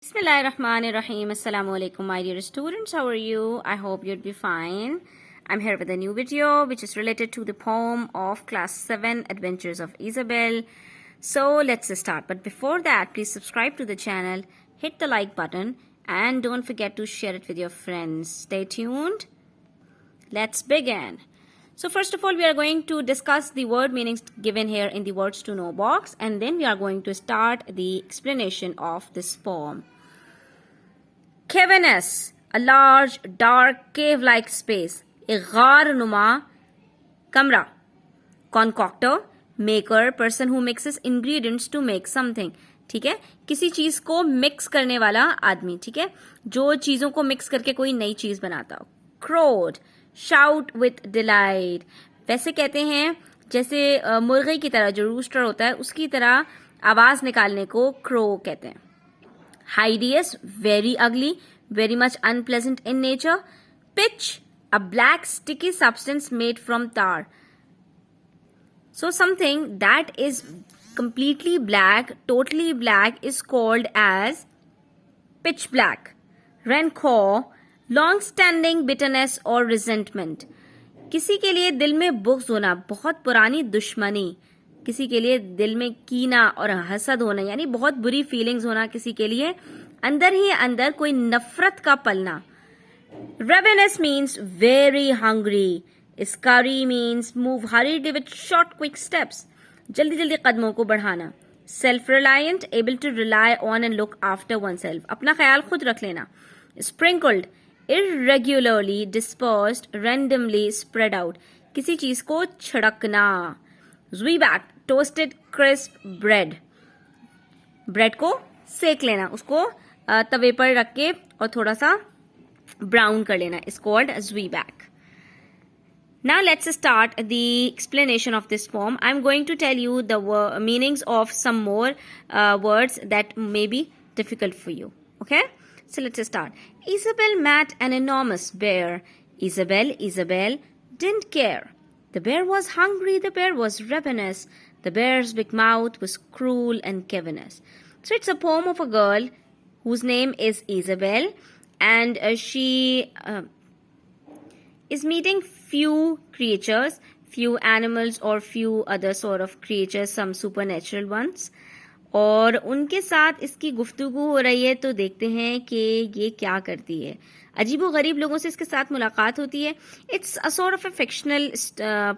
Bismillahirrahmanirrahim. Assalamu alaikum, my dear students. How are you? I hope you'd be fine. I'm here with a new video which is related to the poem of class 7 Adventures of Isabel. So let's start. But before that, please subscribe to the channel, hit the like button, and don't forget to share it with your friends. Stay tuned. Let's begin. So first of all, we are going to discuss the word meanings given here in the words to know box, and then we are going to start the explanation of this poem. Cavernous, a large, dark, cave-like space, a ghar-numa kamra. Concoctor, maker, person who mixes ingredients to make something. ठीक है, किसी चीज को mix करने वाला आदमी. ठीक है, जो चीजों को मिक्स करके कोई नई चीज बनाता हो. Crowed, shout with delight. वैसे कहते हैं जैसे मुर्गे की तरह, जो रूस्टर होता है उसकी तरह आवाज निकालने को क्रो कहते हैं. Hideous, very ugly, very much unpleasant in nature. Pitch, a black sticky substance made from tar. So something that is completely black, totally black, is called as pitch black. Rancor, long-standing bitterness or resentment. किसी के लिए दिल में बुग़्ज़ होना, बहुत पुरानी दुश्मनी. किसी के लिए दिल में कीना और हसद होना, यानी बहुत बुरी फीलिंग्स होना किसी के लिए, अंदर ही अंदर कोई नफरत का पलना. Ravenous means very hungry. Scurry means move hurriedly with short quick steps. जल्दी जल्दी कदमों को बढ़ाना. Self-reliant, able to rely on and look after oneself. अपना ख्याल खुद रख लेना. Sprinkled, irregularly dispersed, randomly spread out. किसी चीज को छिड़कना. Zwieback, toasted crisp bread. Bread को सेक लेना, उसको तवे पर रख के और थोड़ा सा ब्राउन कर लेना. Is called Zwieback. Now let's start the explanation of this poem. I'm going to tell you the meanings of some more words that may be difficult for you. Okay? So let's start. Isabel met an enormous bear. Isabel didn't care. The bear was hungry, the bear was ravenous. The bear's big mouth was cruel and cavernous. So it's a poem of a girl whose name is Isabel, and she is meeting few creatures, few animals or few other sort of creatures, some supernatural ones. और उनके साथ इसकी गुफ्तगू हो रही है, तो देखते हैं कि ये क्या करती है. अजीबो गरीब लोगों से इसके साथ मुलाकात होती है. It's a sort of a fictional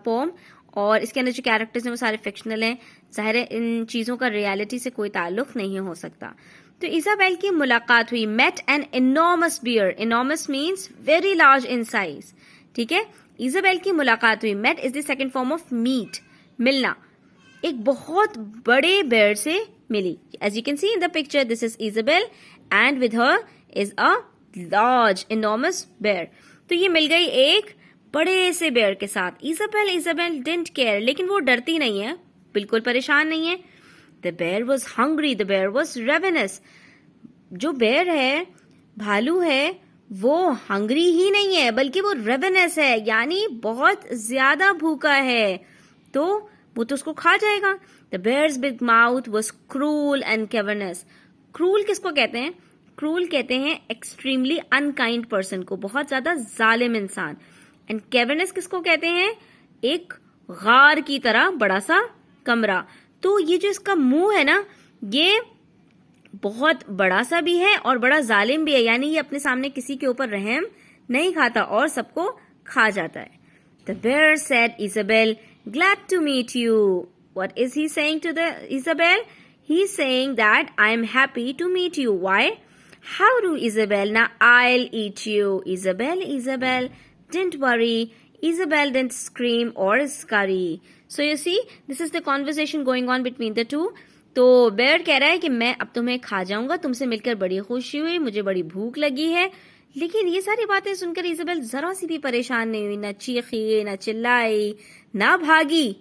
poem, और इसके अंदर जो कैरेक्टर्स हैं वो सारे फिक्शनल हैं. जाहिर है इन चीज़ों का रियलिटी से कोई ताल्लुक नहीं हो सकता. तो इजाबेल की मुलाकात हुई. Met an enormous bear. Enormous means very large in size. ठीक है, इजाबेल की मुलाकात हुई. Met is the second form of meet, मिलना. एक बहुत बड़े बेयर से मिली. As you can see in the picture, this is Isabel and with her is a large, enormous bear. तो ये मिल गई एक बड़े से बेयर के साथ. Isabel didn't care. लेकिन वो डरती नहीं है, बिल्कुल परेशान नहीं है. The bear was hungry. The bear was ravenous. जो बेयर है, भालू है, वो हंग्री ही नहीं है बल्कि वो रेवेनस है, यानी बहुत ज्यादा भूखा है, तो वो तो उसको खा जाएगा. The bear's big mouth was cruel and cavernous. Cruel किसको कहते हैं? क्रूल कहते हैं एक्सट्रीमली अनकाइंड पर्सन को, बहुत ज्यादा जालिम इंसान. एंड कैवर्नस किसको कहते हैं? एक गार की तरह बड़ा सा कमरा. तो ये जो इसका मुंह है ना, ये बहुत बड़ा सा भी है और बड़ा जालिम भी है, यानी ये अपने सामने किसी के ऊपर रहम नहीं खाता और सबको खा जाता है. The bear said, Isabel, glad to meet you. What is he saying to the Isabel? He's saying that I'm happy to meet you. Why? How do, Isabel? Now I'll eat you. Isabel, didn't worry. Isabel didn't scream or scurry. So you see, this is the conversation going on between the two. तो bear कह रहा है कि मैं अब तुम्हें खा जाऊंगा, तुमसे मिलकर बड़ी खुशी हुई, मुझे बड़ी भूख लगी है. लेकिन ये सारी बातें सुनकर इजाबेल जरा सी भी परेशान नहीं हुई, ना चीखी, ना चिल्लाई, ना भागी.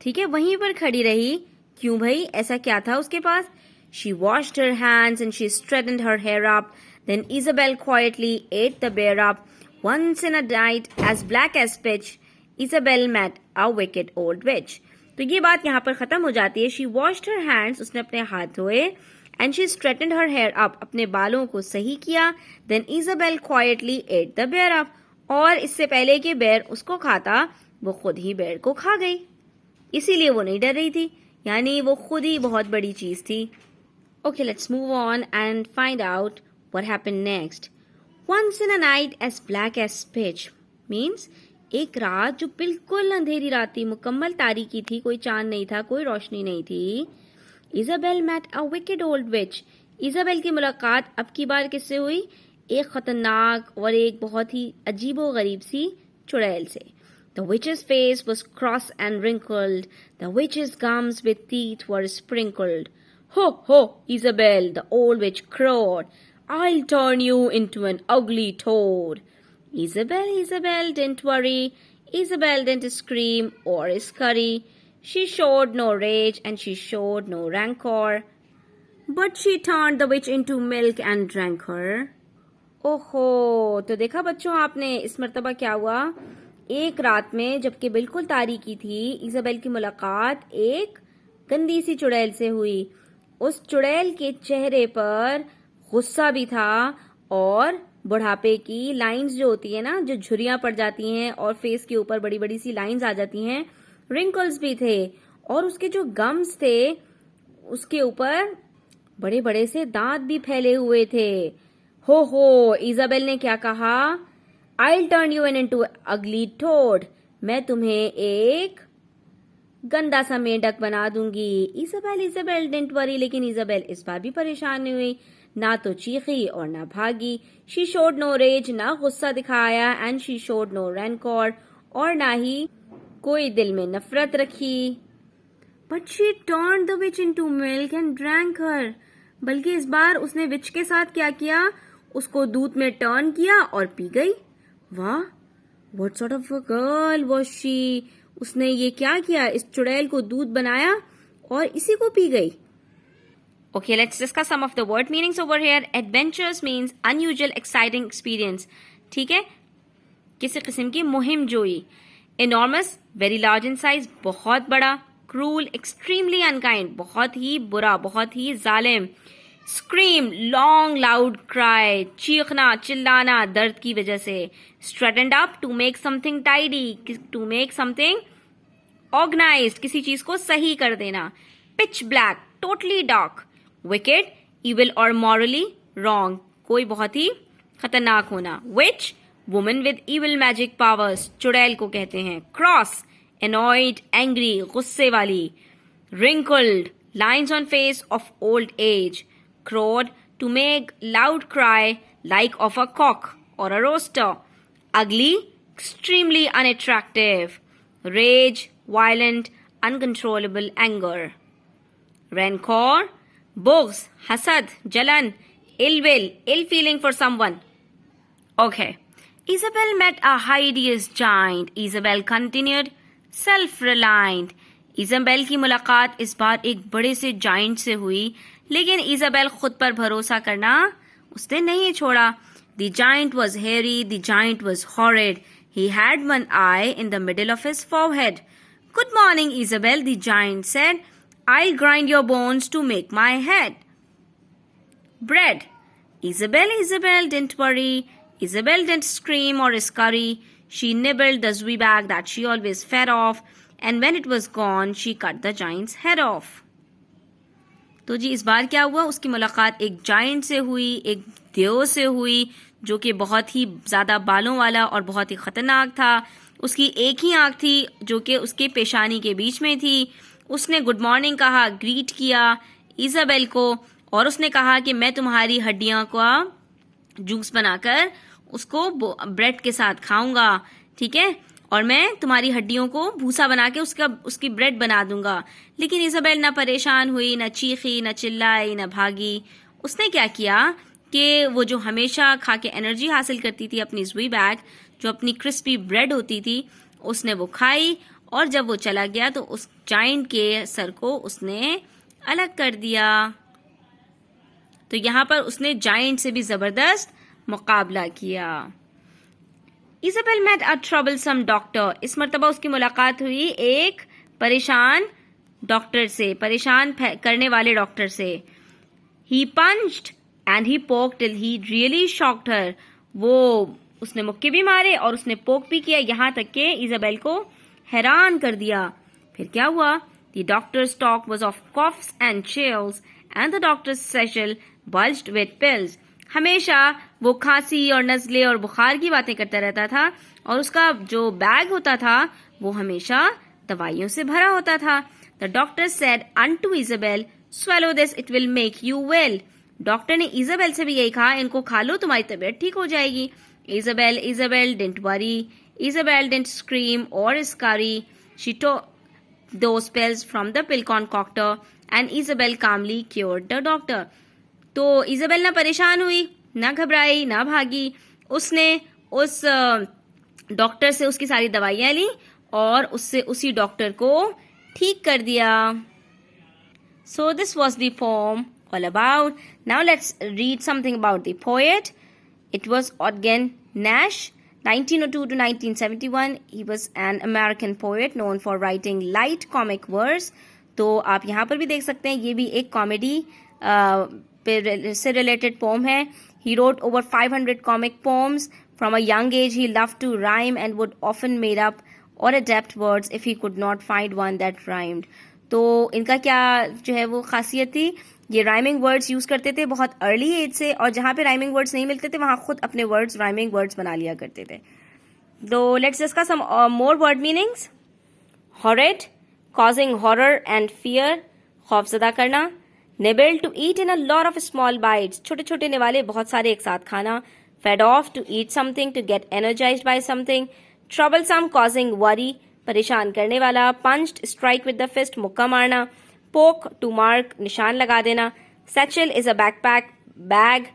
ठीक है, वहीं पर खड़ी रही. क्यों भाई, ऐसा क्या था उसके पास? She washed her hands and she straightened her hair up. Then Isabel quietly ate the bear up. Once in a night, as black as pitch, Isabel met a wicked old witch. तो ये बात यहाँ पर खत्म हो जाती है. She washed her hands, उसने अपने हाथ धोए. and she straightened her hair up. अपने बालों को सही किया. Then Isabel quietly ate the bear up. और इससे पहले कि बेर उसको खाता, वो खुद ही बेर को खा गई. इसीलिए वो नहीं डर रही थी, यानी वो खुद ही बहुत बड़ी चीज थी. Okay, let's move on and find out what happened next. Once in a night as black as pitch means एक रात जो बिल्कुल अंधेरी रात थी, मुकम्मल तारीकी थी, कोई चांद नहीं था, कोई रोशनी नहीं थी. Isabel met a wicked old witch. Isabel की मुलाकात अब की बार किससे हुई? एक खतरनाक और एक बहुत ही अजीबो गरीब सी चुड़ैल से. The witch's face was cross and wrinkled. The witch's gums with teeth were sprinkled. Ho, ho, Isabel, the old witch crowed. I'll turn you into an ugly toad. Isabel, didn't worry. Isabel didn't scream or scurry. She showed no rage and she showed no rancor. But she turned the witch into milk and drank her. ओहो, तो देखा बच्चों आपने इस मर्तबा क्या हुआ? एक रात में जबकि बिल्कुल तारीकी थी, इजाबेल की मुलाकात एक गंदी सी चुड़ैल से हुई. उस चुड़ैल के चेहरे पर गुस्सा भी था और बुढ़ापे की लाइंस जो होती है ना, जो झुर्रियां पड़ जाती हैं और फेस के ऊपर बड़ी बड़ी सी लाइंस आ जाती हैं, रिंकल्स भी थे. और उसके जो गम्स थे उसके ऊपर बड़े बड़े से दांत भी फैले हुए थे. हो, इजाबेल ने क्या कहा? I'll turn you into ugly toad. मैं तुम्हें एक गंदा सा मेंढक बना दूंगी. Isabel didn't worry. लेकिन इजाबेल इस बार भी परेशान नहीं हुई, ना तो चीखी और ना भागी. She showed no rage, ना गुस्सा दिखाया, and she showed no rancor, और ना ही कोई दिल में नफरत रखी. But she turned the witch into milk and drank her. बल्कि इस बार उसने विच के साथ क्या किया? उसको दूध में टर्न किया और पी गई. वाह, what sort of a girl was she? उसने ये क्या किया? इस चुड़ैल को दूध बनाया और इसी को पी गई. Okay, let's discuss some of the word meanings over here. Adventures means unusual, exciting experience. ठीक है, किसी किस्म की मुहिम जोई. Enormous, very large in size, बहुत बड़ा. Cruel, extremely unkind, बहुत ही बुरा, बहुत ही जालिम. Scream, long loud cry, चीखना, चिल्लाना दर्द की वजह से. Straightened up, to make something tidy, to make something organized, किसी चीज को सही कर देना. Pitch black, totally dark. Wicked, evil or morally wrong, कोई बहुत ही खतरनाक होना. Witch, woman with evil magic powers, चुड़ैल को कहते हैं. Cross, annoyed, angry, गुस्से वाली. Wrinkled, lines on face of old age. Crowed, to make loud cry like of a cock or a rooster. Ugly, extremely unattractive. Rage, violent, uncontrollable anger. Rancor, bughz, hasad, jalan, ill will, ill feeling for someone. Okay. Isabel met a hideous giant. Isabel continued, self-reliant. Isabel की मुलाकात इस बार एक बड़े से giant से हुई, लेकिन Isabel खुद पर भरोसा करना उसने नहीं छोड़ा. The giant was hairy, the giant was horrid. He had one eye in the middle of his forehead. Good morning, Isabel, the giant said. I'll grind your bones to make my head. Bread. Isabel didn't worry. Isabel didn't scream or scurry. She nibbled the zwieback that she always fed off. And when it was gone, she cut the giant's head off. तो जी इस बार क्या हुआ? उसकी मुलाकात एक giant से हुई, एक देव से हुई जो कि बहुत ही ज्यादा बालों वाला और बहुत ही खतरनाक था. उसकी एक ही आंख थी जो कि उसके पेशानी के बीच में थी. उसने गुड मॉर्निंग कहा, ग्रीट किया इजाबेल को, और उसने कहा कि मैं तुम्हारी हड्डियां का जूस बनाकर उसको ब्रेड के साथ खाऊंगा, ठीक है, और मैं तुम्हारी हड्डियों को भूसा बना के उसकी ब्रेड बना दूंगा. लेकिन इजाबेल ना परेशान हुई, ना चीखी, ना चिल्लाई, ना भागी. उसने क्या किया कि वो जो हमेशा खा के एनर्जी हासिल करती थी, अपनी ज़्वीबैक जो अपनी क्रिस्पी ब्रेड होती थी, उसने वो खाई, और जब वो चला गया तो उस जाइंट के सर को उसने अलग कर दिया. तो यहाँ पर उसने जाइंट से भी जबरदस्त मुकाबला किया. Isabel met a troublesome doctor. इस मर्तबा उसकी मुलाकात हुई एक परेशान डॉक्टर से, परेशान करने वाले डॉक्टर से. He punched and he poked till he really shocked her. वो उसने मुक्के भी मारे और उसने पोक भी किया, यहाँ तक के इजाबेल को हैरान कर दिया. फिर क्या हुआ? The doctor's talk was of coughs and chills and the doctor's satchel bulged with pills. हमेशा वो खांसी और नज़ले और बुखार की बातें करता रहता था और उसका जो बैग होता था वो हमेशा दवाइयों से भरा होता था. The doctor said unto Isabel, swallow this, it will make you well. Doctor ने इजाबेल से भी यही कहा, इनको खा लो, तुम्हारी तबीयत ठीक हो जाएगी. Isabel didn't worry. Isabel didn't scream or scurry. She took those pills from the pill concoctor and Isabel calmly cured the doctor. तो इजाबेल ना परेशान हुई, ना घबराई, ना भागी. उसने उस डॉक्टर से उसकी सारी दवाइयां ली और उससे उसी डॉक्टर को ठीक कर दिया. So this was the poem all about. Now let's read something about the poet. It was Ogden Nash, 1902 to 1971. He was an American poet known for writing light comic verse. तो आप यहाँ पर भी देख सकते हैं, ये भी एक कॉमेडी से related poem है. He wrote over 500 comic poems. From a young age, he loved to rhyme and would often made up or adapt words if he could not find one that rhymed. तो इनका क्या जो है वो खासियत थी, ये राइमिंग वर्ड्स यूज करते थे बहुत अर्ली एज से, और जहाँ पे राइमिंग वर्ड्स नहीं मिलते थे वहाँ खुद अपने वर्ड्स राइमिंग वर्ड्स बना लिया करते थे. तो let's discuss some more word meanings. Horrid, causing horror and fear, खौफजदा करना. Nibble, to eat in a lot of small bites, छोटे छोटे निवाले बहुत सारे एक साथ खाना. Fed off, to eat something, to get energised by something. Troublesome, causing worry, परेशान करने वाला. Punched, strike with the fist, मुक्का मारना. पोक, टू मार्क, निशान लगा देना. Satchel is a backpack, bag.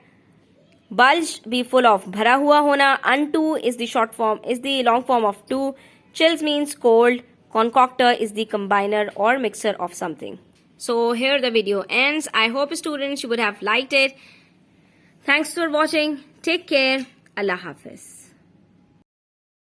Bulge, B full of, भरा हुआ होना. Unto is the long form of to. Chills means cold. Concoctor is the combiner or mixer of something. So here the video ends. I hope students you would have liked it. Thanks for watching. Take care. Allah Hafiz.